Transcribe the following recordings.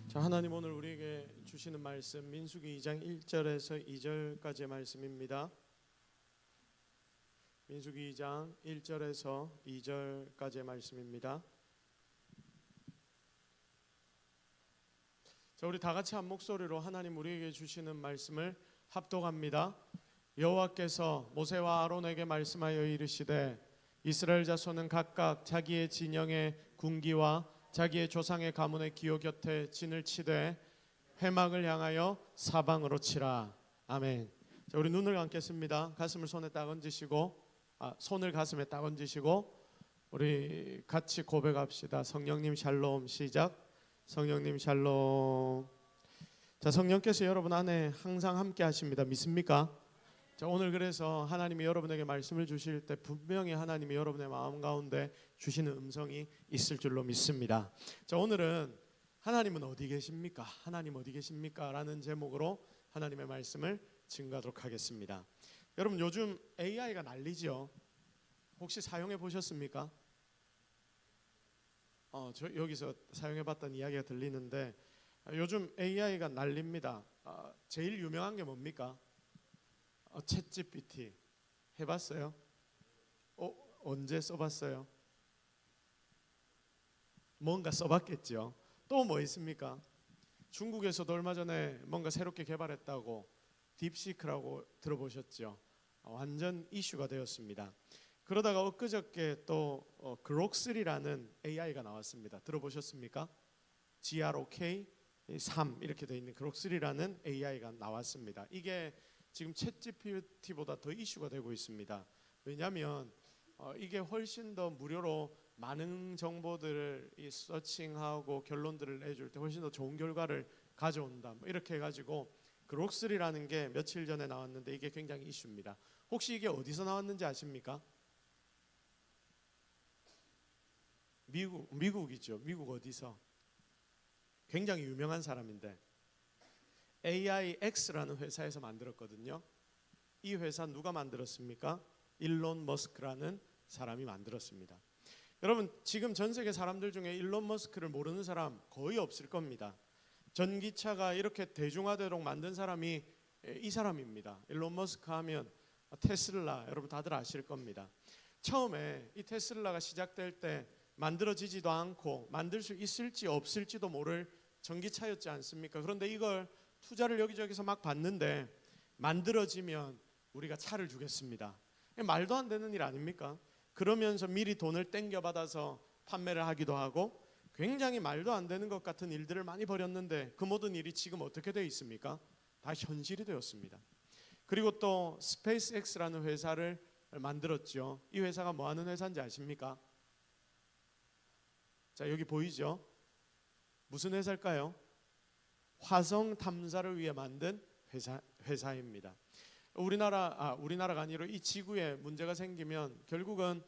자, 하나님 오늘 우리에게 주시는 말씀 민수기 2장 1절에서 2절까지의 말씀입니다. 민수기 2장 1절에서 2절까지의 말씀입니다. 자, 우리 다 같이 한 목소리로 하나님 우리에게 주시는 말씀을 합독합니다. 여호와께서 모세와 아론에게 말씀하여 이르시되 이스라엘 자손은 각각 자기의 진영의 군기와 자기의 조상의 가문의 기호 곁에 진을 치되 회막을 향하여 사방으로 치라. 아멘. 자, 우리 눈을 감겠습니다. 가슴을 손에 딱 얹으시고 손을 가슴에 딱 얹으시고 우리 같이 고백합시다. 성령님 샬롬. 시작. 성령님 샬롬. 자, 성령께서 여러분 안에 항상 함께 하십니다. 믿습니까? 자, 오늘 그래서 하나님이 여러분에게 말씀을 주실 때 분명히 하나님이 여러분의 마음 가운데 주시는 음성이 있을 줄로 믿습니다. 자, 오늘은 하나님은 어디 계십니까? 하나님 어디 계십니까? 라는 제목으로 하나님의 말씀을 증거하도록 하겠습니다. 여러분 요즘 AI가 난리죠. 혹시 사용해 보셨습니까? 저 여기서 사용해 봤다는 이야기가 들리는데 요즘 AI가 난립니다. 제일 유명한 게 뭡니까? 챗GPT 해봤어요? 언제 써봤어요? 뭔가 써봤겠죠. 또 뭐 있습니까? 중국에서도 얼마 전에 뭔가 새롭게 개발했다고 딥시크라고 들어보셨죠? 완전 이슈가 되었습니다. 그러다가 엊그저께 또 그록3라는 AI가 나왔습니다. 들어보셨습니까? GROK 3 이렇게 되어 있는 그록3라는 AI가 나왔습니다. 이게 지금 챗GPT보다 더 이슈가 되고 있습니다. 왜냐하면 이게 훨씬 더 무료로 많은 정보들을 서칭하고 결론들을 내줄 때 훨씬 더 좋은 결과를 가져온다. 이렇게 해가지고 그록3라는 게 며칠 전에 나왔는데 이게 굉장히 이슈입니다. 혹시 이게 어디서 나왔는지 아십니까? 미국이죠. 미국 어디서? 굉장히 유명한 사람인데 AIX라는 회사에서 만들었거든요. 이 회사 누가 만들었습니까? 일론 머스크라는 사람이 만들었습니다. 여러분 지금 전 세계 사람들 중에 일론 머스크를 모르는 사람 거의 없을 겁니다. 전기차가 이렇게 대중화되도록 만든 사람이 이 사람입니다. 일론 머스크 하면 테슬라 여러분 다들 아실 겁니다. 처음에 이 테슬라가 시작될 때 만들어지지도 않고 만들 수 있을지 없을지도 모를 전기차였지 않습니까? 그런데 이걸 투자를 여기저기서 막 받는데 만들어지면 우리가 차를 주겠습니다. 말도 안 되는 일 아닙니까? 그러면서 미리 돈을 땡겨받아서 판매를 하기도 하고 굉장히 말도 안 되는 것 같은 일들을 많이 벌였는데 그 모든 일이 지금 어떻게 되어 있습니까? 다 현실이 되었습니다. 그리고 또 스페이스X라는 회사를 만들었죠. 이 회사가 뭐 하는 회사인지 아십니까? 자, 여기 보이죠? 무슨 회사일까요? 화성 탐사를 위해 만든 회사입니다. 우리나라가 아니라 이 지구에 문제가 생기면 결국은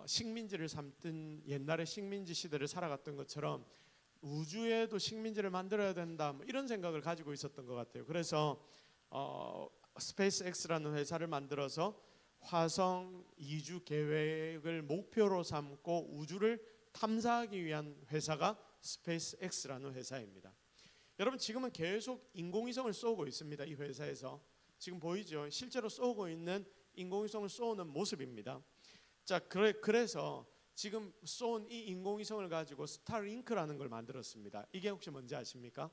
식민지를 삼든 옛날의 식민지 시대를 살아갔던 것처럼 우주에도 식민지를 만들어야 된다 뭐 이런 생각을 가지고 있었던 것 같아요. 그래서 스페이스X라는 회사를 만들어서 화성 이주 계획을 목표로 삼고 우주를 탐사하기 위한 회사가 스페이스X라는 회사입니다. 여러분 지금은 계속 인공위성을 쏘고 있습니다. 이 회사에서 지금 보이죠? 실제로 쏘고 있는 인공위성을 쏘는 모습입니다. 자, 그래서 지금 쏜 이 인공위성을 가지고 스타링크라는 걸 만들었습니다. 이게 혹시 뭔지 아십니까?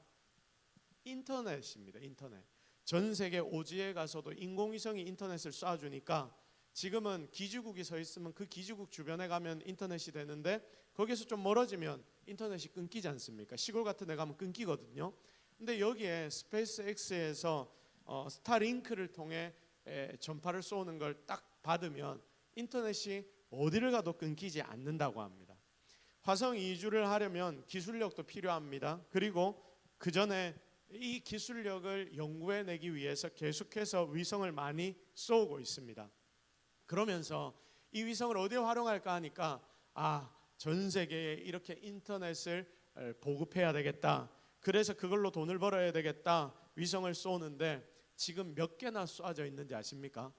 인터넷입니다. 인터넷. 전 세계 오지에 가서도 인공위성이 인터넷을 쏴주니까 지금은 기지국이 서 있으면 그 기지국 주변에 가면 인터넷이 되는데 거기서 좀 멀어지면 인터넷이 끊기지 않습니까? 시골 같은 데 가면 끊기거든요. 근데 여기에 스페이스X에서 스타링크를 통해 전파를 쏘는 걸 딱 받으면 인터넷이 어디를 가도 끊기지 않는다고 합니다. 화성 이주를 하려면 기술력도 필요합니다. 그리고 그 전에 이 기술력을 연구해내기 위해서 계속해서 위성을 많이 쏘고 있습니다. 그러면서 이 위성을 어디에 활용할까 하니까 전 세계에 이렇게 인터넷을 보급해야 되겠다. 그래서 그걸로 돈을 벌어야 되겠다. 위성을 쏘는데 지금 몇 개나 쏴져 있는지 아십니까?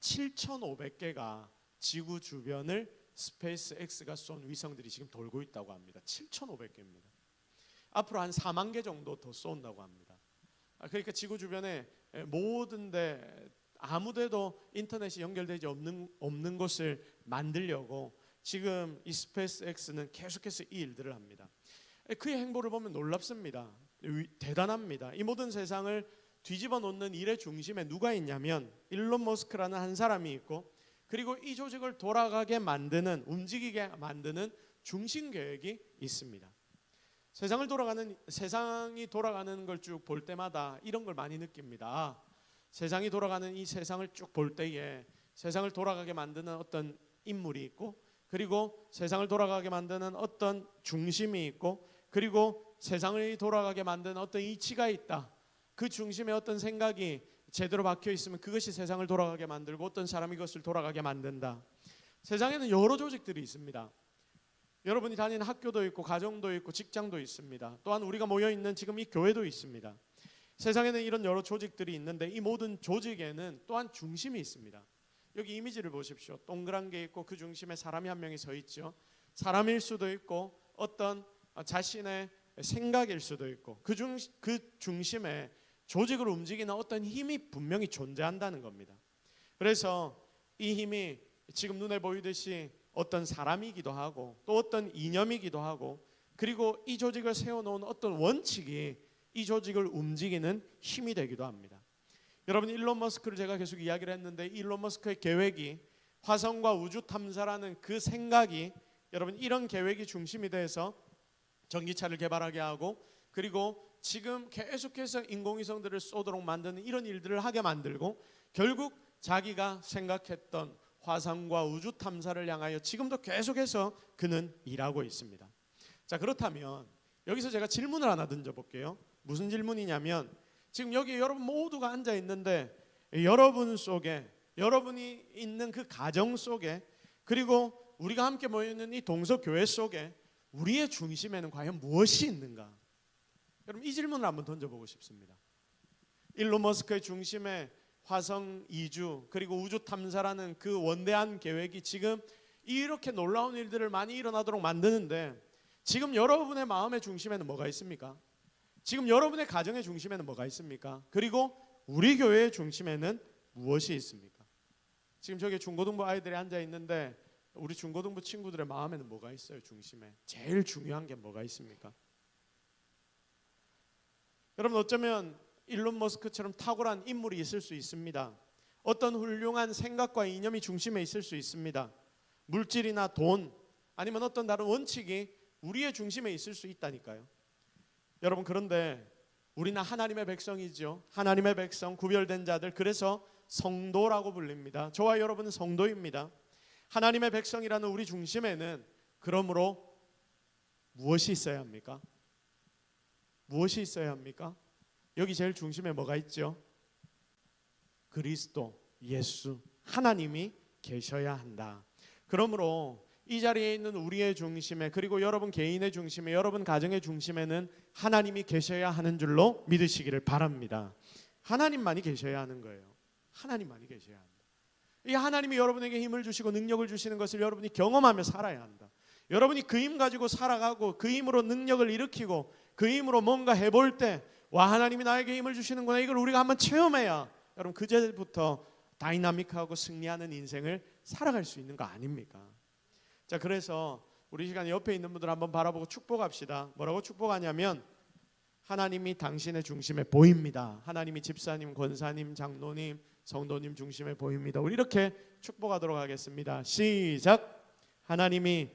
7,500개가 지구 주변을 스페이스X가 쏜 위성들이 지금 돌고 있다고 합니다. 7,500개입니다. 앞으로 한 4만 개 정도 더 쏜다고 합니다. 그러니까 지구 주변에 모든데 아무데도 인터넷이 연결되지 없는 곳을 만들려고 지금 이 스페이스X는 계속해서 이 일들을 합니다. 그의 행보를 보면 놀랍습니다. 대단합니다. 이 모든 세상을 뒤집어 놓는 일의 중심에 누가 있냐면 일론 머스크라는 한 사람이 있고, 그리고 이 조직을 돌아가게 만드는, 움직이게 만드는 중심 계획이 있습니다. 세상이 돌아가는 걸 쭉 볼 때마다 이런 걸 많이 느낍니다. 세상이 돌아가는 이 세상을 쭉 볼 때에 세상을 돌아가게 만드는 어떤 인물이 있고, 그리고 세상을 돌아가게 만드는 어떤 중심이 있고, 그리고 세상을 돌아가게 만드는 어떤 이치가 있다. 그 중심에 어떤 생각이 제대로 박혀 있으면 그것이 세상을 돌아가게 만들고 어떤 사람이 그것을 돌아가게 만든다. 세상에는 여러 조직들이 있습니다. 여러분이 다니는 학교도 있고 가정도 있고 직장도 있습니다. 또한 우리가 모여 있는 지금 이 교회도 있습니다. 세상에는 이런 여러 조직들이 있는데 이 모든 조직에는 또한 중심이 있습니다. 여기 이미지를 보십시오. 동그란 게 있고 그 중심에 사람이 한 명이 서 있죠. 사람일 수도 있고 어떤 자신의 생각일 수도 있고 그 중심에 조직을 움직이는 어떤 힘이 분명히 존재한다는 겁니다. 그래서 이 힘이 지금 눈에 보이듯이 어떤 사람이기도 하고 또 어떤 이념이기도 하고, 그리고 이 조직을 세워놓은 어떤 원칙이 이 조직을 움직이는 힘이 되기도 합니다. 여러분, 일론 머스크를 제가 계속 이야기를 했는데 일론 머스크의 계획이 화성과 우주 탐사라는 그 생각이, 여러분, 이런 계획이 중심이 돼서 전기차를 개발하게 하고, 그리고 지금 계속해서 인공위성들을 쏘도록 만드는 이런 일들을 하게 만들고, 결국 자기가 생각했던 화성과 우주 탐사를 향하여 지금도 계속해서 그는 일하고 있습니다. 자, 그렇다면 여기서 제가 질문을 하나 던져볼게요. 무슨 질문이냐면, 지금 여기 여러분 모두가 앉아 있는데 여러분 속에, 여러분이 있는 그 가정 속에, 그리고 우리가 함께 모여 있는 이 동서교회 속에 우리의 중심에는 과연 무엇이 있는가? 여러분, 이 질문을 한번 던져보고 싶습니다. 일론 머스크의 중심에 화성 이주 그리고 우주 탐사라는 그 원대한 계획이 지금 이렇게 놀라운 일들을 많이 일어나도록 만드는데, 지금 여러분의 마음의 중심에는 뭐가 있습니까? 지금 여러분의 가정의 중심에는 뭐가 있습니까? 그리고 우리 교회의 중심에는 무엇이 있습니까? 지금 저기 중고등부 아이들이 앉아 있는데 우리 중고등부 친구들의 마음에는 뭐가 있어요? 중심에 제일 중요한 게 뭐가 있습니까? 여러분, 어쩌면 일론 머스크처럼 탁월한 인물이 있을 수 있습니다. 어떤 훌륭한 생각과 이념이 중심에 있을 수 있습니다. 물질이나 돈 아니면 어떤 다른 원칙이 우리의 중심에 있을 수 있다니까요. 여러분, 그런데 우리는 하나님의 백성이죠. 하나님의 백성, 구별된 자들, 그래서 성도라고 불립니다. 저와 여러분은 성도입니다. 하나님의 백성이라는 우리 중심에는 그러므로 무엇이 있어야 합니까? 무엇이 있어야 합니까? 여기 제일 중심에 뭐가 있죠? 그리스도, 예수, 하나님이 계셔야 한다. 그러므로 이 자리에 있는 우리의 중심에, 그리고 여러분 개인의 중심에, 여러분 가정의 중심에는 하나님이 계셔야 하는 줄로 믿으시기를 바랍니다. 하나님만이 계셔야 하는 거예요. 하나님만이 계셔야 한다. 이 하나님이 여러분에게 힘을 주시고 능력을 주시는 것을 여러분이 경험하며 살아야 한다. 여러분이 그 힘 가지고 살아가고 그 힘으로 능력을 일으키고 그 힘으로 뭔가 해볼 때, 와, 하나님이 나에게 힘을 주시는구나, 이걸 우리가 한번 체험해야 여러분 그제부터 다이나믹하고 승리하는 인생을 살아갈 수 있는 거 아닙니까? 자, 그래서 우리 시간에 옆에 있는 분들 한번 바라보고 축복합시다. 뭐라고 축복하냐면, 하나님이 당신의 중심에 보입니다. 하나님이 집사님, 권사님, 장로님, 성도님 중심에 보입니다. 우리 이렇게 축복하도록 하겠습니다. 시작. 하나님이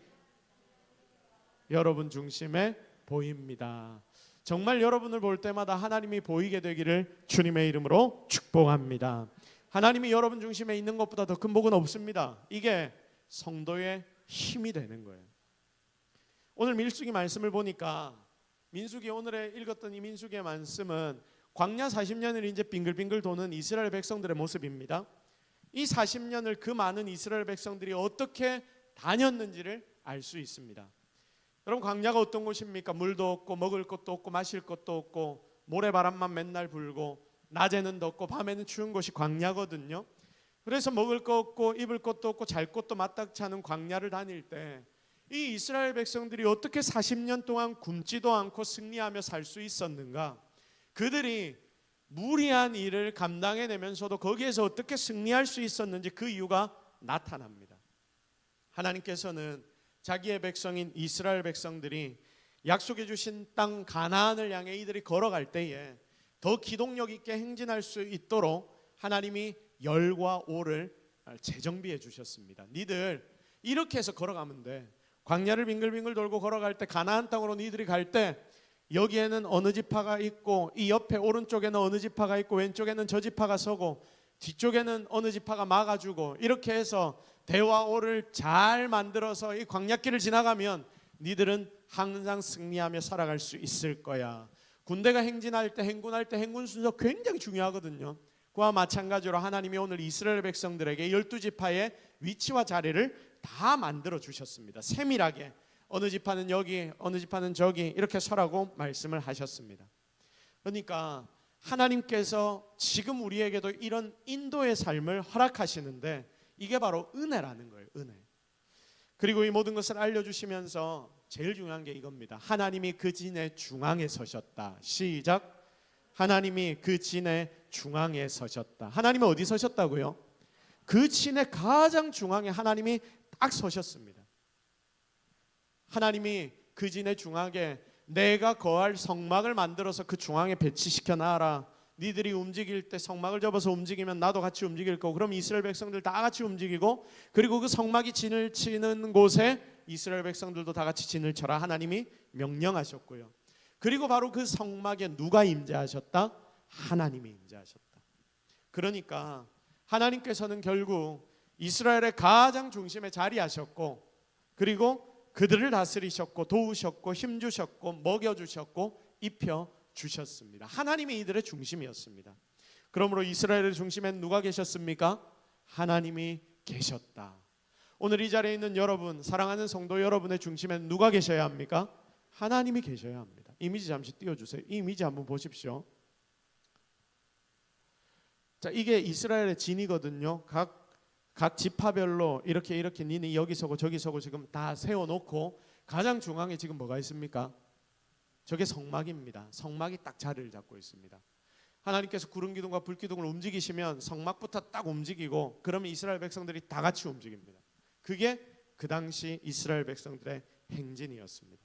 여러분 중심에 보입니다. 정말 여러분을 볼 때마다 하나님이 보이게 되기를 주님의 이름으로 축복합니다. 하나님이 여러분 중심에 있는 것보다 더 큰 복은 없습니다. 이게 성도의 힘이 되는 거예요. 오늘 민수기 말씀을 보니까, 민수기 오늘에 읽었던 이 민수기의 말씀은 광야 40년을 이제 빙글빙글 도는 이스라엘 백성들의 모습입니다. 이 40년을 그 많은 이스라엘 백성들이 어떻게 다녔는지를 알 수 있습니다. 여러분, 광야가 어떤 곳입니까? 물도 없고 먹을 것도 없고 마실 것도 없고 모래바람만 맨날 불고 낮에는 덥고 밤에는 추운 곳이 광야거든요. 그래서 먹을 거 없고 입을 것도 없고 잘 곳도 마땅치 않은 광야를 다닐 때 이 이스라엘 백성들이 어떻게 40년 동안 굶지도 않고 승리하며 살 수 있었는가? 그들이 무리한 일을 감당해내면서도 거기에서 어떻게 승리할 수 있었는지 그 이유가 나타납니다. 하나님께서는 자기의 백성인 이스라엘 백성들이 약속해 주신 땅 가나안을 향해 이들이 걸어갈 때에 더 기동력 있게 행진할 수 있도록 하나님이 열과 오를 재정비해 주셨습니다. 니들 이렇게 해서 걸어가면 돼. 광야를 빙글빙글 돌고 걸어갈 때 가나안 땅으로 니들이 갈 때 여기에는 어느 지파가 있고 이 옆에 오른쪽에는 어느 지파가 있고 왼쪽에는 저 지파가 서고 뒤쪽에는 어느 지파가 막아주고 이렇게 해서 대와 오를 잘 만들어서 이 광야길을 지나가면 니들은 항상 승리하며 살아갈 수 있을 거야. 군대가 행진할 때 행군할 때 행군 순서 굉장히 중요하거든요. 그와 마찬가지로 하나님이 오늘 이스라엘 백성들에게 12지파의 위치와 자리를 다 만들어 주셨습니다. 세밀하게 어느 지파는 여기 어느 지파는 저기 이렇게 서라고 말씀을 하셨습니다. 그러니까 하나님께서 지금 우리에게도 이런 인도의 삶을 허락하시는데 이게 바로 은혜라는 거예요. 은혜. 그리고 이 모든 것을 알려주시면서 제일 중요한 게 이겁니다. 하나님이 그 진의 중앙에 서셨다. 시작. 하나님이 그 진의 중앙에 서셨다. 하나님은 어디 서셨다고요? 그 진의 가장 중앙에 하나님이 딱 서셨습니다. 하나님이 그 진의 중앙에 내가 거할 성막을 만들어서 그 중앙에 배치시켜 놔라. 니들이 움직일 때 성막을 접어서 움직이면 나도 같이 움직일 거고, 그럼 이스라엘 백성들 다 같이 움직이고, 그리고 그 성막이 진을 치는 곳에 이스라엘 백성들도 다 같이 진을 쳐라. 하나님이 명령하셨고요. 그리고 바로 그 성막에 누가 임재하셨다? 하나님이 임재하셨다. 그러니까 하나님께서는 결국 이스라엘의 가장 중심에 자리하셨고, 그리고 그들을 다스리셨고 도우셨고 힘주셨고 먹여주셨고 입혀주셨습니다. 하나님이 이들의 중심이었습니다. 그러므로 이스라엘의 중심엔 누가 계셨습니까? 하나님이 계셨다. 오늘 이 자리에 있는 여러분, 사랑하는 성도 여러분의 중심엔 누가 계셔야 합니까? 하나님이 계셔야 합니다. 이미지 잠시 띄워주세요. 이 이미지 한번 보십시오. 자, 이게 이스라엘의 진이거든요. 각 지파별로 이렇게 니는 여기 서고 저기 서고 지금 다 세워놓고 가장 중앙에 지금 뭐가 있습니까? 저게 성막입니다. 성막이 딱 자리를 잡고 있습니다. 하나님께서 구름 기둥과 불 기둥을 움직이시면 성막부터 딱 움직이고, 그러면 이스라엘 백성들이 다 같이 움직입니다. 그게 그 당시 이스라엘 백성들의 행진이었습니다.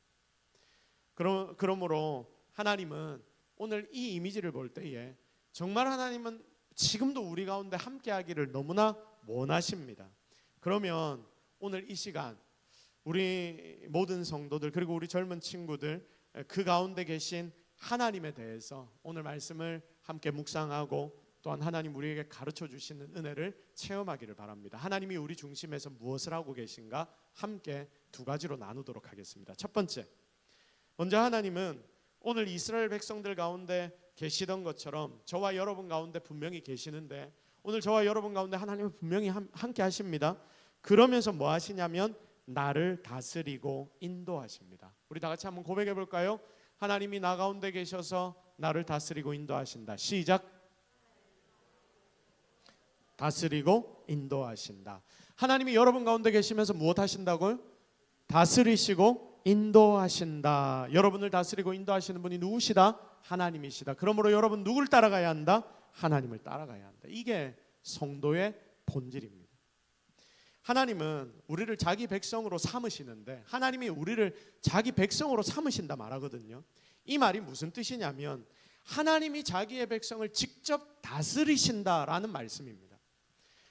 그러므로 하나님은 오늘 이 이미지를 볼 때에 정말 하나님은 지금도 우리 가운데 함께하기를 너무나 원하십니다. 그러면 오늘 이 시간 우리 모든 성도들, 그리고 우리 젊은 친구들, 그 가운데 계신 하나님에 대해서 오늘 말씀을 함께 묵상하고 또한 하나님 우리에게 가르쳐 주시는 은혜를 체험하기를 바랍니다. 하나님이 우리 중심에서 무엇을 하고 계신가 함께 두 가지로 나누도록 하겠습니다. 첫 번째, 먼저 하나님은 오늘 이스라엘 백성들 가운데 계시던 것처럼 저와 여러분 가운데 분명히 계시는데, 오늘 저와 여러분 가운데 하나님은 분명히 함께 하십니다. 그러면서 뭐 하시냐면 나를 다스리고 인도하십니다. 우리 다 같이 한번 고백해 볼까요? 하나님이 나 가운데 계셔서 나를 다스리고 인도하신다. 시작. 다스리고 인도하신다. 하나님이 여러분 가운데 계시면서 무엇 하신다고요? 다스리시고 인도하신다. 여러분을 다스리고 인도하시는 분이 누구시다? 하나님이시다. 그러므로 여러분 누굴 따라가야 한다? 하나님을 따라가야 한다. 이게 성도의 본질입니다. 하나님은 우리를 자기 백성으로 삼으시는데, 하나님이 우리를 자기 백성으로 삼으신다 말하거든요. 이 말이 무슨 뜻이냐면 하나님이 자기의 백성을 직접 다스리신다라는 말씀입니다.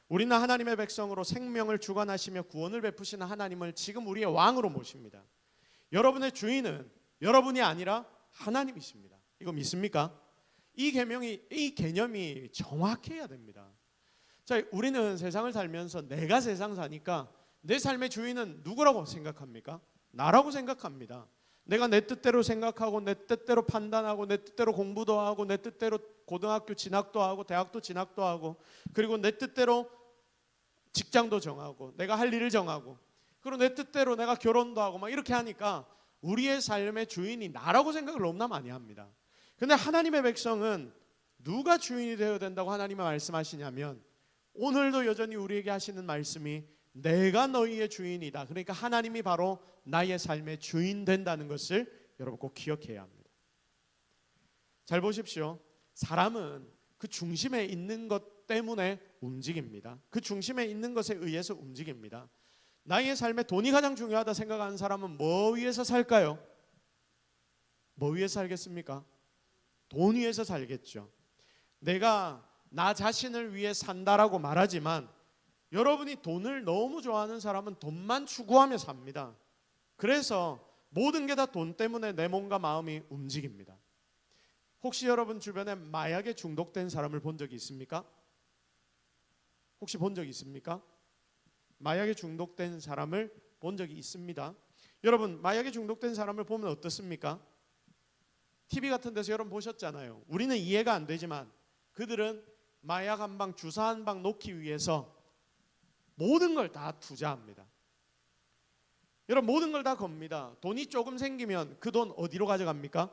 우리는 하나님의 백성으로 생명을 주관하시며 구원을 베푸시는 하나님을 지금 우리의 왕으로 모십니다. 여러분의 주인은 여러분이 아니라 하나님이십니다. 이거 믿습니까? 이 개념이 정확해야 됩니다. 자, 우리는 세상을 살면서 내가 세상 사니까 내 삶의 주인은 누구라고 생각합니까? 나라고 생각합니다. 내가 내 뜻대로 생각하고 내 뜻대로 판단하고 내 뜻대로 공부도 하고 내 뜻대로 고등학교 진학도 하고 대학도 진학도 하고, 그리고 내 뜻대로 직장도 정하고 내가 할 일을 정하고, 그리고 내 뜻대로 내가 결혼도 하고 막 이렇게 하니까 우리의 삶의 주인이 나라고 생각을 너무나 많이 합니다. 근데 하나님의 백성은 누가 주인이 되어야 된다고 하나님이 말씀하시냐면, 오늘도 여전히 우리에게 하시는 말씀이 내가 너희의 주인이다. 그러니까 하나님이 바로 나의 삶의 주인 된다는 것을 여러분 꼭 기억해야 합니다. 잘 보십시오. 사람은 그 중심에 있는 것 때문에 움직입니다. 그 중심에 있는 것에 의해서 움직입니다. 나의 삶에 돈이 가장 중요하다 생각하는 사람은 뭐 위해서 살까요? 뭐 위해서 살겠습니까? 돈 위해서 살겠죠. 내가 나 자신을 위해 산다라고 말하지만 여러분이 돈을 너무 좋아하는 사람은 돈만 추구하며 삽니다. 그래서 모든 게 다 돈 때문에 내 몸과 마음이 움직입니다. 혹시 여러분 주변에 마약에 중독된 사람을 본 적이 있습니까? 혹시 본 적이 있습니까? 마약에 중독된 사람을 본 적이 있습니다. 여러분 마약에 중독된 사람을 보면 어떻습니까? TV 같은 데서 여러분 보셨잖아요. 우리는 이해가 안 되지만 그들은 마약 한 방, 주사 한 방 놓기 위해서 모든 걸 다 투자합니다. 여러분 모든 걸 다 겁니다. 돈이 조금 생기면 그 돈 어디로 가져갑니까?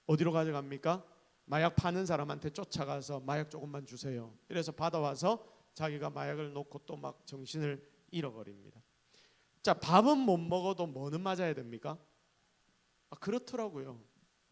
어디로 가져갑니까? 마약 파는 사람한테 쫓아가서 마약 조금만 주세요. 이래서 받아와서 자기가 마약을 놓고 또 막 정신을 잃어버립니다. 자, 밥은 못 먹어도 뭐는 맞아야 됩니까? 그렇더라고요.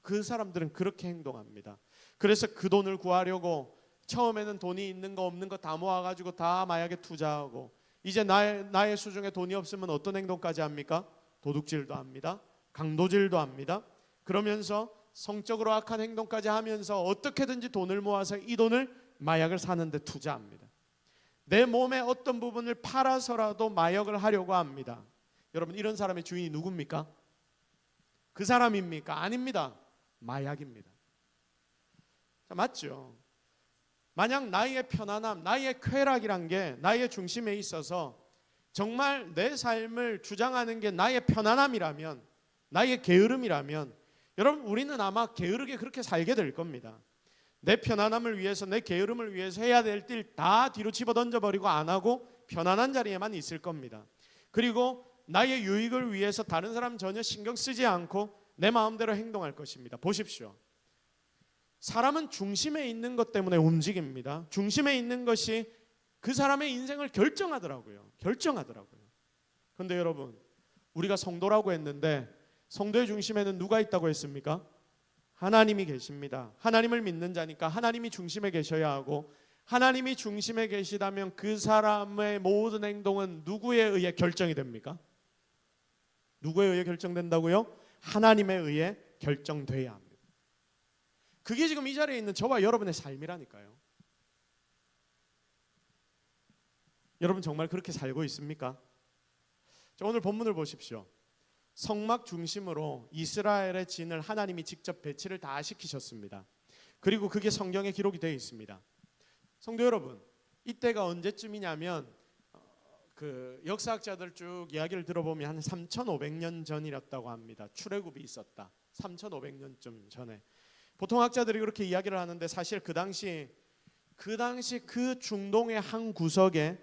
그 사람들은 그렇게 행동합니다. 그래서 그 돈을 구하려고 처음에는 돈이 있는 거 없는 거 다 모아가지고 다 마약에 투자하고 이제 나의 수중에 돈이 없으면 어떤 행동까지 합니까? 도둑질도 합니다. 강도질도 합니다. 그러면서 성적으로 악한 행동까지 하면서 어떻게든지 돈을 모아서 이 돈을 마약을 사는 데 투자합니다. 내 몸의 어떤 부분을 팔아서라도 마약을 하려고 합니다. 여러분 이런 사람의 주인이 누굽니까? 그 사람입니까? 아닙니다. 마약입니다. 자, 맞죠? 만약 나의 편안함, 나의 쾌락이란 게 나의 중심에 있어서 정말 내 삶을 주장하는 게 나의 편안함이라면, 나의 게으름이라면 여러분 우리는 아마 게으르게 그렇게 살게 될 겁니다. 내 편안함을 위해서, 내 게으름을 위해서 해야 될 일 다 뒤로 집어던져버리고 안 하고 편안한 자리에만 있을 겁니다. 그리고 나의 유익을 위해서 다른 사람 전혀 신경 쓰지 않고 내 마음대로 행동할 것입니다. 보십시오. 사람은 중심에 있는 것 때문에 움직입니다. 중심에 있는 것이 그 사람의 인생을 결정하더라고요. 그런데 여러분 우리가 성도라고 했는데 성도의 중심에는 누가 있다고 했습니까? 하나님이 계십니다. 하나님을 믿는 자니까 하나님이 중심에 계셔야 하고 하나님이 중심에 계시다면 그 사람의 모든 행동은 누구에 의해 결정이 됩니까? 누구에 의해 결정된다고요? 하나님에 의해 결정돼야 합니다. 그게 지금 이 자리에 있는 저와 여러분의 삶이라니까요. 여러분 정말 그렇게 살고 있습니까? 자, 오늘 본문을 보십시오. 성막 중심으로 이스라엘의 진을 하나님이 직접 배치를 다 시키셨습니다. 그리고 그게 성경에 기록이 되어 있습니다. 성도 여러분, 이때가 언제쯤이냐면 그 역사학자들 쭉 이야기를 들어보면 한 3,500년 전이었다고 합니다. 출애굽이 있었다. 3,500년쯤 전에. 보통 학자들이 그렇게 이야기를 하는데 사실 그 당시 그 중동의 한 구석에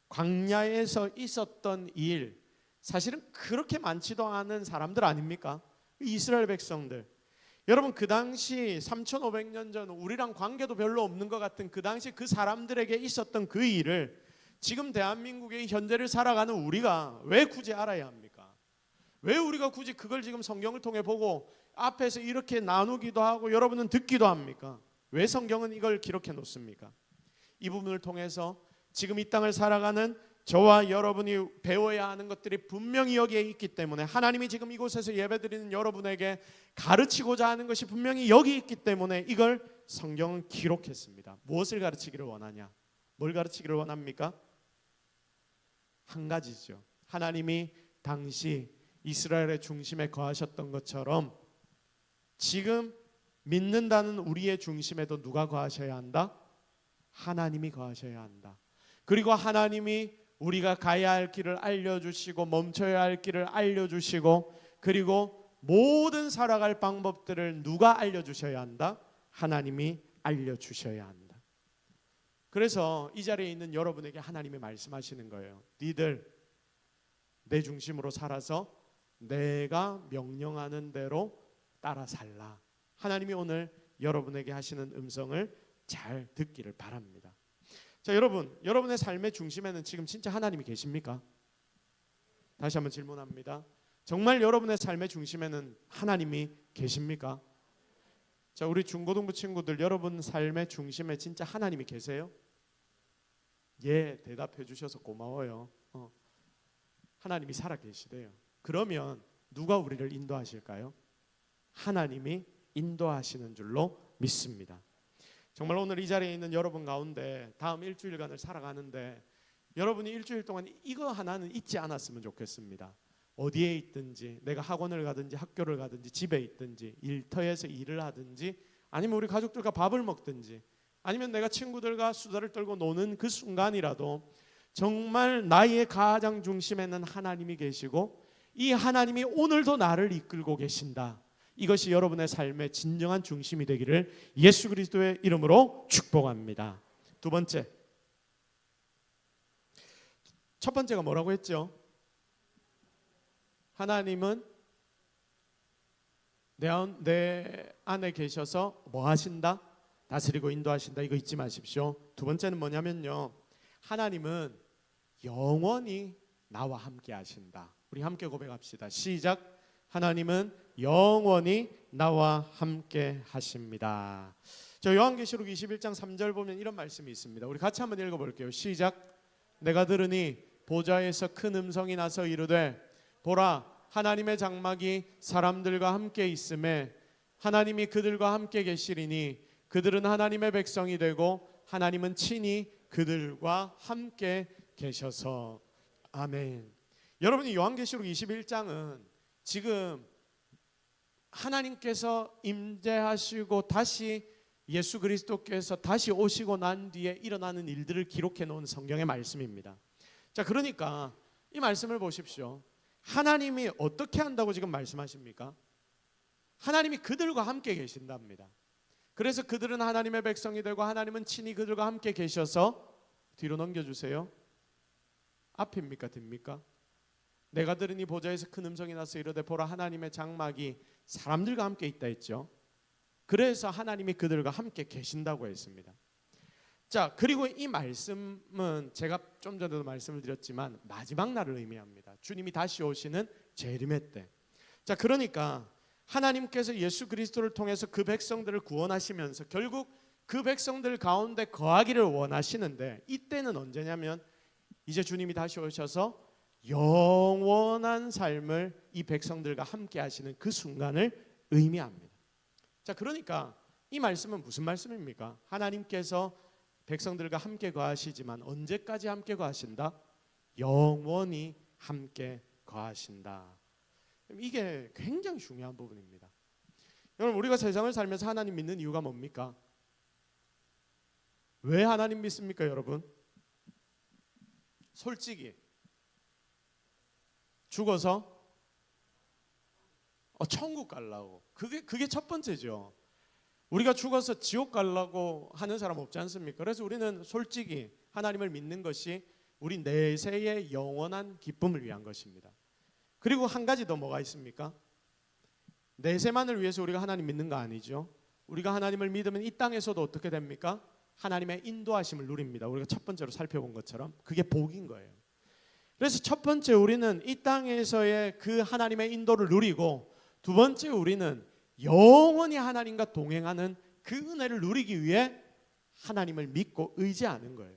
광야에서 있었던 일, 사실은 그렇게 많지도 않은 사람들 아닙니까? 이스라엘 백성들. 여러분 그 당시 3,500년 전 우리랑 관계도 별로 없는 것 같은 그 당시 그 사람들에게 있었던 그 일을 지금 대한민국의 현재를 살아가는 우리가 왜 굳이 알아야 합니까? 왜 우리가 굳이 그걸 지금 성경을 통해 보고 앞에서 이렇게 나누기도 하고 여러분은 듣기도 합니까? 왜 성경은 이걸 기록해 놓습니까? 이 부분을 통해서 지금 이 땅을 살아가는 저와 여러분이 배워야 하는 것들이 분명히 여기에 있기 때문에 하나님이 지금 이곳에서 예배드리는 여러분에게 가르치고자 하는 것이 분명히 여기 있기 때문에 이걸 성경은 기록했습니다. 무엇을 가르치기를 원하냐? 뭘 가르치기를 원합니까? 한 가지죠. 하나님이 당시 이스라엘의 중심에 거하셨던 것처럼 지금 믿는다는 우리의 중심에도 누가 거하셔야 한다? 하나님이 거하셔야 한다. 그리고 하나님이 우리가 가야 할 길을 알려주시고 멈춰야 할 길을 알려주시고 그리고 모든 살아갈 방법들을 누가 알려주셔야 한다? 하나님이 알려주셔야 한다. 그래서 이 자리에 있는 여러분에게 하나님이 말씀하시는 거예요. 니들 내 중심으로 살아서 내가 명령하는 대로 따라 살라. 하나님이 오늘 여러분에게 하시는 음성을 잘 듣기를 바랍니다. 자, 여러분, 여러분의 삶의 중심에는 지금 진짜 하나님이 계십니까? 다시 한번 질문합니다. 정말 여러분의 삶의 중심에는 하나님이 계십니까? 자, 우리 중고등부 친구들, 여러분 삶의 중심에 진짜 하나님이 계세요? 예, 대답해 주셔서 고마워요. 하나님이 살아 계시대요. 그러면 누가 우리를 인도하실까요? 하나님이 인도하시는 줄로 믿습니다. 정말 오늘 이 자리에 있는 여러분 가운데 다음 일주일간을 살아가는데 여러분이 일주일 동안 이거 하나는 잊지 않았으면 좋겠습니다. 어디에 있든지, 내가 학원을 가든지 학교를 가든지 집에 있든지 일터에서 일을 하든지 아니면 우리 가족들과 밥을 먹든지 아니면 내가 친구들과 수다를 떨고 노는 그 순간이라도 정말 나의 가장 중심에는 하나님이 계시고 이 하나님이 오늘도 나를 이끌고 계신다. 이것이 여러분의 삶의 진정한 중심이 되기를 예수 그리스도의 이름으로 축복합니다. 두 번째, 첫 번째가 뭐라고 했죠? 하나님은 내 안에 계셔서 뭐 하신다? 다스리고 인도하신다. 이거 잊지 마십시오. 두 번째는 뭐냐면요, 하나님은 영원히 나와 함께 하신다. 우리 함께 고백합시다. 시작. 하나님은 영원히 나와 함께 하십니다. 저 요한계시록 21장 3절 보면 이런 말씀이 있습니다. 우리 같이 한번 읽어볼게요. 시작. 내가 들으니 보좌에서 큰 음성이 나서 이르되 보라, 하나님의 장막이 사람들과 함께 있음에 하나님이 그들과 함께 계시리니 그들은 하나님의 백성이 되고 하나님은 친히 그들과 함께 계셔서. 아멘. 여러분이 요한계시록 21장은 지금 하나님께서 임재하시고 다시 예수 그리스도께서 다시 오시고 난 뒤에 일어나는 일들을 기록해 놓은 성경의 말씀입니다. 자, 그러니까 이 말씀을 보십시오. 하나님이 어떻게 한다고 지금 말씀하십니까? 하나님이 그들과 함께 계신답니다. 그래서 그들은 하나님의 백성이 되고 하나님은 친히 그들과 함께 계셔서. 뒤로 넘겨주세요. 앞입니까 뒷입니까? 내가 들으니 보좌에서 큰 음성이 나서 이르되 보라, 하나님의 장막이 사람들과 함께 있다 했죠. 그래서 하나님이 그들과 함께 계신다고 했습니다. 자, 그리고 이 말씀은 제가 좀 전에도 말씀을 드렸지만 마지막 날을 의미합니다. 주님이 다시 오시는 재림의 때. 자, 그러니까 하나님께서 예수 그리스도를 통해서 그 백성들을 구원하시면서 결국 그 백성들 가운데 거하기를 원하시는데, 이때는 언제냐면 이제 주님이 다시 오셔서 영원한 삶을 이 백성들과 함께 하시는 그 순간을 의미합니다. 자, 그러니까 이 말씀은 무슨 말씀입니까? 하나님께서 백성들과 함께 거하시지만 언제까지 함께 거하신다? 영원히 함께 거하신다. 이게 굉장히 중요한 부분입니다. 여러분, 우리가 세상을 살면서 하나님 믿는 이유가 뭡니까? 왜 하나님 믿습니까, 여러분? 솔직히 죽어서 천국 가려고. 그게 첫 번째죠. 우리가 죽어서 지옥 가려고 하는 사람 없지 않습니까? 그래서 우리는 솔직히 하나님을 믿는 것이 우리 내세의 영원한 기쁨을 위한 것입니다. 그리고 한 가지 더 뭐가 있습니까? 내세만을 위해서 우리가 하나님 믿는 거 아니죠. 우리가 하나님을 믿으면 이 땅에서도 어떻게 됩니까? 하나님의 인도하심을 누립니다. 우리가 첫 번째로 살펴본 것처럼 그게 복인 거예요. 그래서 첫 번째, 우리는 이 땅에서의 그 하나님의 인도를 누리고, 두 번째, 우리는 영원히 하나님과 동행하는 그 은혜를 누리기 위해 하나님을 믿고 의지하는 거예요.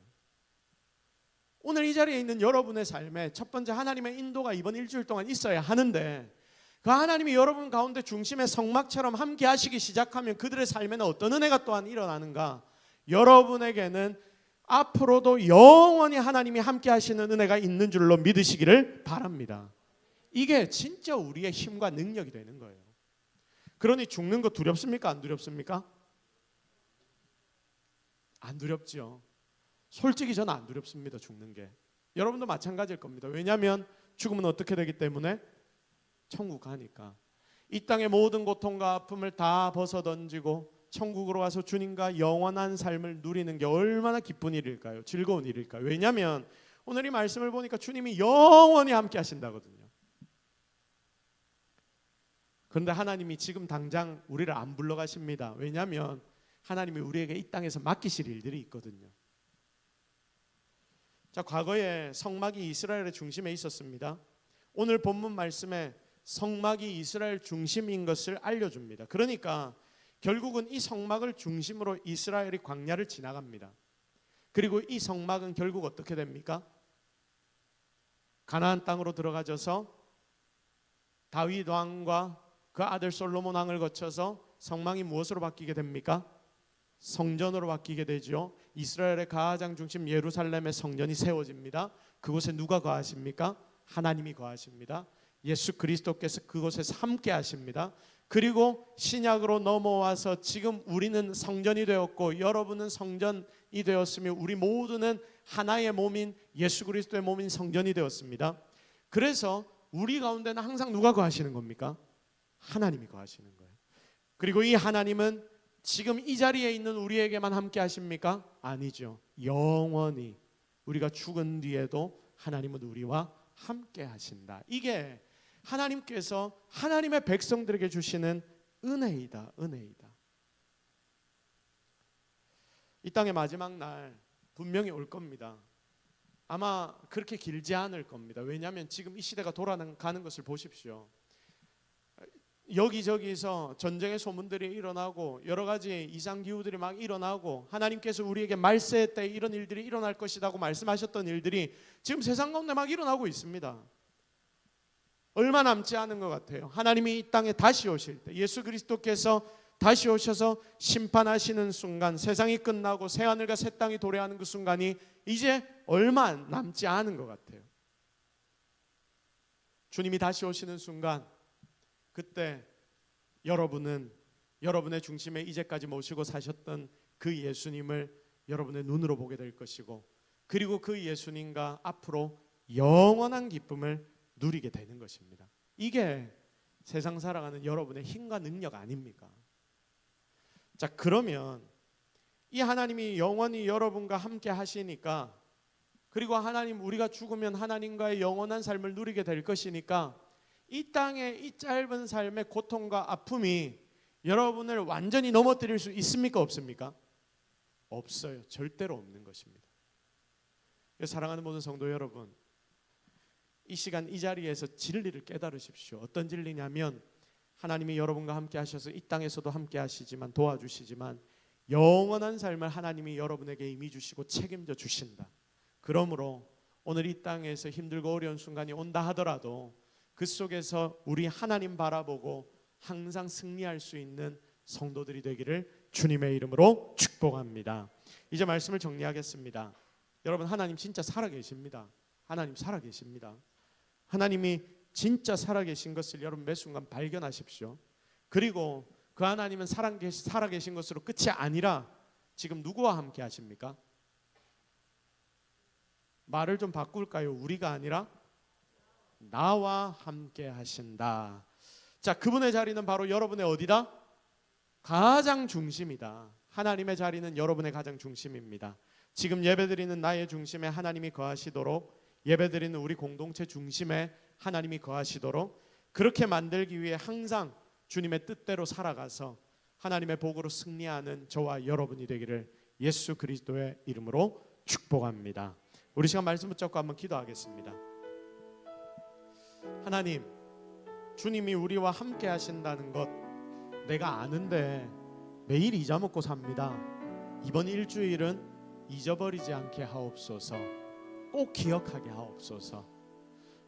오늘 이 자리에 있는 여러분의 삶에 첫 번째, 하나님의 인도가 이번 일주일 동안 있어야 하는데, 그 하나님이 여러분 가운데 중심의 성막처럼 함께 하시기 시작하면 그들의 삶에는 어떤 은혜가 또한 일어나는가? 여러분에게는 앞으로도 영원히 하나님이 함께 하시는 은혜가 있는 줄로 믿으시기를 바랍니다. 이게 진짜 우리의 힘과 능력이 되는 거예요. 그러니 죽는 거 두렵습니까? 안 두렵습니까? 안 두렵죠. 솔직히 저는 안 두렵습니다. 죽는 게. 여러분도 마찬가지일 겁니다. 왜냐하면 죽으면 어떻게 되기 때문에? 천국 가니까. 이 땅의 모든 고통과 아픔을 다 벗어던지고 천국으로 와서 주님과 영원한 삶을 누리는 게 얼마나 기쁜 일일까요? 즐거운 일일까요? 왜냐하면 오늘 이 말씀을 보니까 주님이 영원히 함께 하신다거든요. 그런데 하나님이 지금 당장 우리를 안 불러가십니다. 왜냐하면 하나님이 우리에게 이 땅에서 맡기실 일들이 있거든요. 자, 과거에 성막이 이스라엘의 중심에 있었습니다. 오늘 본문 말씀에 성막이 이스라엘 중심인 것을 알려줍니다. 그러니까 결국은 이 성막을 중심으로 이스라엘이 광야를 지나갑니다. 그리고 이 성막은 결국 어떻게 됩니까? 가나안 땅으로 들어가져서 다윗 왕과 그 아들 솔로몬 왕을 거쳐서 성막이 무엇으로 바뀌게 됩니까? 성전으로 바뀌게 되죠. 이스라엘의 가장 중심 예루살렘의 성전이 세워집니다. 그곳에 누가 거하십니까? 하나님이 거하십니다. 예수 그리스도께서 그곳에서 함께 하십니다. 그리고 신약으로 넘어와서 지금 우리는 성전이 되었고 여러분은 성전이 되었으며 우리 모두는 하나의 몸인 예수 그리스도의 몸인 성전이 되었습니다. 그래서 우리 가운데는 항상 누가 거하시는 겁니까? 하나님이 거하시는 거예요. 그리고 이 하나님은 지금 이 자리에 있는 우리에게만 함께 하십니까? 아니죠. 영원히 우리가 죽은 뒤에도 하나님은 우리와 함께 하신다. 이게 하나님께서 하나님의 백성들에게 주시는 은혜이다. 은혜이다. 이 땅의 마지막 날 분명히 올 겁니다. 아마 그렇게 길지 않을 겁니다. 왜냐하면 지금 이 시대가 돌아가는 것을 보십시오. 여기저기서 전쟁의 소문들이 일어나고 여러 가지 이상기후들이 막 일어나고 하나님께서 우리에게 말세 때 이런 일들이 일어날 것이라고 말씀하셨던 일들이 지금 세상 가운데 막 일어나고 있습니다. 얼마 남지 않은 것 같아요. 하나님이 이 땅에 다시 오실 때 예수 그리스도께서 다시 오셔서 심판하시는 순간, 세상이 끝나고 새하늘과 새 땅이 도래하는 그 순간이 이제 얼마 남지 않은 것 같아요. 주님이 다시 오시는 순간, 그때 여러분은 여러분의 중심에 이제까지 모시고 사셨던 그 예수님을 여러분의 눈으로 보게 될 것이고, 그리고 그 예수님과 앞으로 영원한 기쁨을 누리게 되는 것입니다. 이게 세상 살아가는 여러분의 힘과 능력 아닙니까? 자, 그러면 이 하나님이 영원히 여러분과 함께 하시니까, 그리고 하나님, 우리가 죽으면 하나님과의 영원한 삶을 누리게 될 것이니까 이 땅의 이 짧은 삶의 고통과 아픔이 여러분을 완전히 넘어뜨릴 수 있습니까? 없습니까? 없어요. 절대로 없는 것입니다. 사랑하는 모든 성도 여러분, 이 시간 이 자리에서 진리를 깨달으십시오. 어떤 진리냐면 하나님이 여러분과 함께 하셔서 이 땅에서도 함께 하시지만, 도와주시지만 영원한 삶을 하나님이 여러분에게 이미 주시고 책임져 주신다. 그러므로 오늘 이 땅에서 힘들고 어려운 순간이 온다 하더라도 그 속에서 우리 하나님 바라보고 항상 승리할 수 있는 성도들이 되기를 주님의 이름으로 축복합니다. 이제 말씀을 정리하겠습니다. 여러분, 하나님 진짜 살아계십니다. 하나님 살아계십니다. 하나님이 진짜 살아계신 것을 여러분 매 순간 발견하십시오. 그리고 그 하나님은 살아계신 것으로 끝이 아니라 지금 누구와 함께 하십니까? 말을 좀 바꿀까요? 우리가 아니라 나와 함께 하신다. 자, 그분의 자리는 바로 여러분의 어디다? 가장 중심이다. 하나님의 자리는 여러분의 가장 중심입니다. 지금 예배드리는 나의 중심에 하나님이 거하시도록, 예배드리는 우리 공동체 중심에 하나님이 거하시도록 그렇게 만들기 위해 항상 주님의 뜻대로 살아가서 하나님의 복으로 승리하는 저와 여러분이 되기를 예수 그리스도의 이름으로 축복합니다. 우리 시간 말씀 붙잡고 한번 기도하겠습니다. 하나님, 주님이 우리와 함께 하신다는 것 내가 아는데 매일 잊어먹고 삽니다. 이번 일주일은 잊어버리지 않게 하옵소서. 꼭 기억하게 하옵소서.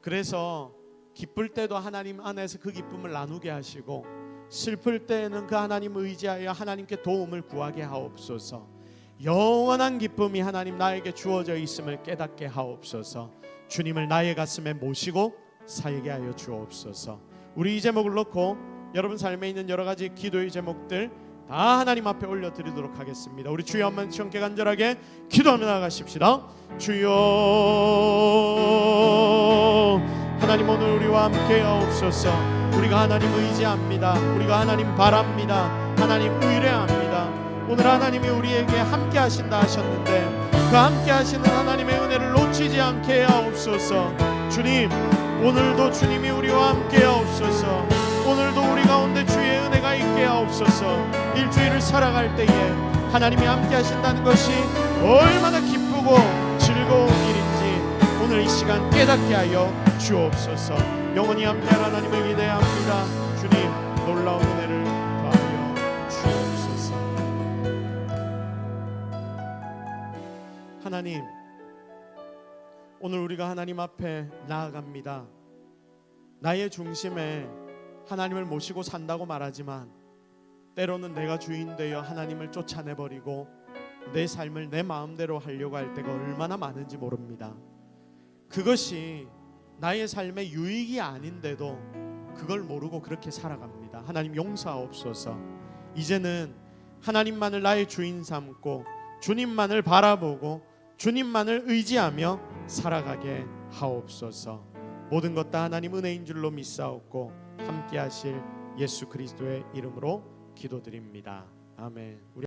그래서 기쁠 때도 하나님 안에서 그 기쁨을 나누게 하시고, 슬플 때에는 그 하나님을 의지하여 하나님께 도움을 구하게 하옵소서. 영원한 기쁨이 하나님 나에게 주어져 있음을 깨닫게 하옵소서. 주님을 나의 가슴에 모시고 살게 하여 주옵소서. 우리 이 제목을 놓고 여러분 삶에 있는 여러 가지 기도의 제목들 다 하나님 앞에 올려드리도록 하겠습니다. 우리 주여 한번 청께 간절하게 기도하며 나가십시다. 주여, 하나님 오늘 우리와 함께 하옵소서. 우리가 하나님 의지합니다. 우리가 하나님 바랍니다. 하나님 의뢰합니다. 오늘 하나님이 우리에게 함께 하신다 하셨는데 그 함께 하시는 하나님의 은혜를 놓치지 않게 하옵소서. 주님, 오늘도 주님이 우리와 함께 하옵소서. 오늘도 우리 가운데 주의 은혜가 있게 하옵소서. 일주일을 살아갈 때에 하나님이 함께 하신다는 것이 얼마나 기쁘고 즐거운 일인지 오늘 이 시간 깨닫게 하여 주옵소서. 영원히 함께할 하나님을 기대합니다. 주님 놀라운 은혜를 더하여 주옵소서. 하나님, 오늘 우리가 하나님 앞에 나아갑니다. 나의 중심에 하나님을 모시고 산다고 말하지만 때로는 내가 주인 되어 하나님을 쫓아내버리고 내 삶을 내 마음대로 하려고 할 때가 얼마나 많은지 모릅니다. 그것이 나의 삶의 유익이 아닌데도 그걸 모르고 그렇게 살아갑니다. 하나님 용서하옵소서. 이제는 하나님만을 나의 주인 삼고 주님만을 바라보고 주님만을 의지하며 살아가게 하옵소서. 모든 것 다 하나님 은혜인 줄로 믿사옵고 함께 하실 예수 그리스도의 이름으로 기도드립니다. 아멘.